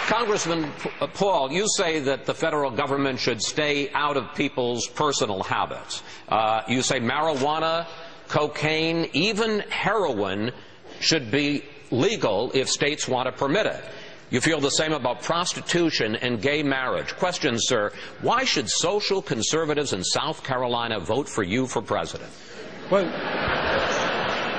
Congressman Paul, you say that the federal government should stay out of people's personal habits. You say marijuana, cocaine, even heroin should be legal if states want to permit it. You feel the same about prostitution and gay marriage. Question, sir, why should social conservatives in South Carolina vote for you for president? Well,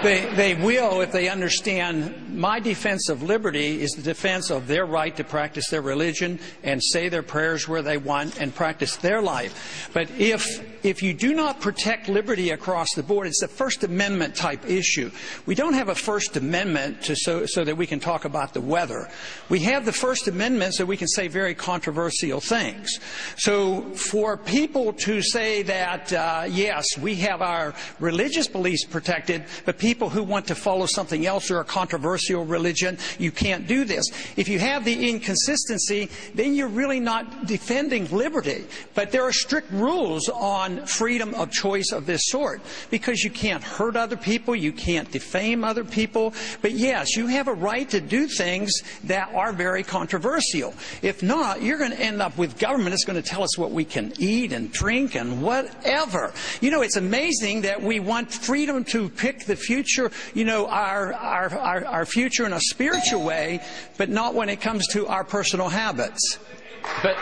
they will if they understand my defense of liberty is the defense of their right to practice their religion and say their prayers where they want and practice their life. But if you do not protect liberty across the board, it's a First Amendment type issue. We don't have a First Amendment so that we can talk about the weather. We have the First Amendment so we can say very controversial things. So for people to say that, yes, we have our religious beliefs protected, but people who want to follow something else or a controversial religion, you can't do this. If you have the inconsistency, then you're really not defending liberty. But there are strict rules on freedom of choice of this sort, because you can't hurt other people, you can't defame other people. But yes, you have a right to do things that are very controversial. If not, you're going to end up with government that's going to tell us what we can eat and drink and whatever. You know, it's amazing that we want freedom to pick the future, you know, our future in a spiritual way, but not when it comes to our personal habits. But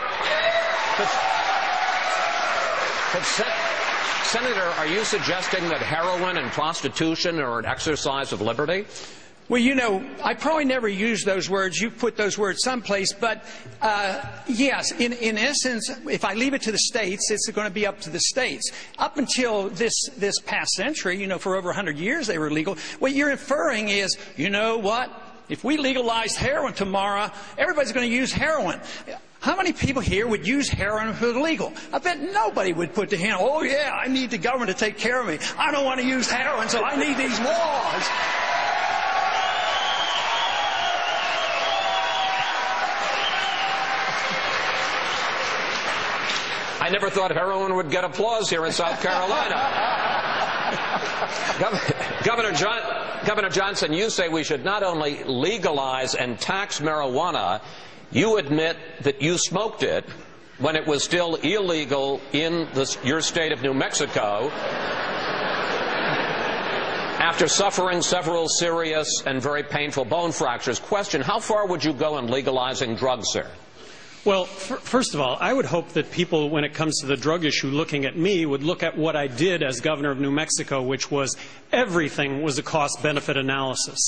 Senator, are you suggesting that heroin and prostitution are an exercise of liberty? Well, you know, I probably never used those words. You put those words someplace. But, yes, in essence, if I leave it to the states, it's going to be up to the states. Up until this past century, you know, for over 100 years they were legal. What you're inferring is, you know what? If we legalized heroin tomorrow, everybody's going to use heroin. How many people here would use heroin if it was legal? I bet nobody would put the hand, oh, yeah, I need the government to take care of me. I don't want to use heroin, so I need these laws. I never thought heroin would get applause here in South Carolina. Governor Johnson, you say we should not only legalize and tax marijuana, you admit that you smoked it when it was still illegal in your state of New Mexico after suffering several serious and very painful bone fractures. Question, how far would you go in legalizing drugs, sir? Well, first of all, I would hope that people, when it comes to the drug issue, looking at me, would look at what I did as governor of New Mexico, which was everything was a cost-benefit analysis.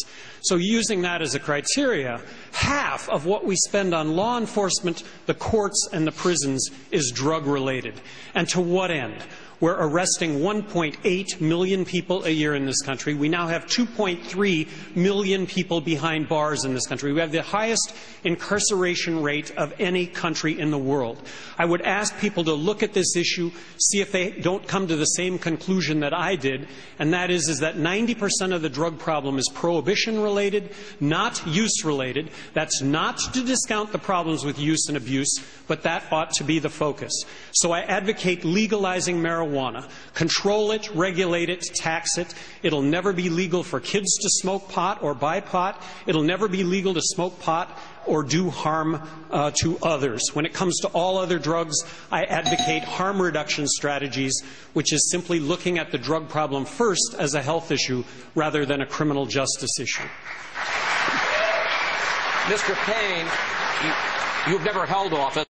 So using that as a criteria, half of what we spend on law enforcement, the courts, and the prisons is drug-related. And to what end? We're arresting 1.8 million people a year in this country. We now have 2.3 million people behind bars in this country. We have the highest incarceration rate of any country in the world. I would ask people to look at this issue, see if they don't come to the same conclusion that I did, and that is that 90% of the drug problem is prohibition-related, not use-related. That's not to discount the problems with use and abuse, but that ought to be the focus. So I advocate legalizing marijuana. Control it, regulate it, tax it. It'll never be legal for kids to smoke pot or buy pot. It'll never be legal to smoke pot or do harm to others. When it comes to all other drugs, I advocate harm reduction strategies, which is simply looking at the drug problem first as a health issue rather than a criminal justice issue. Mr. Payne, you've never held office.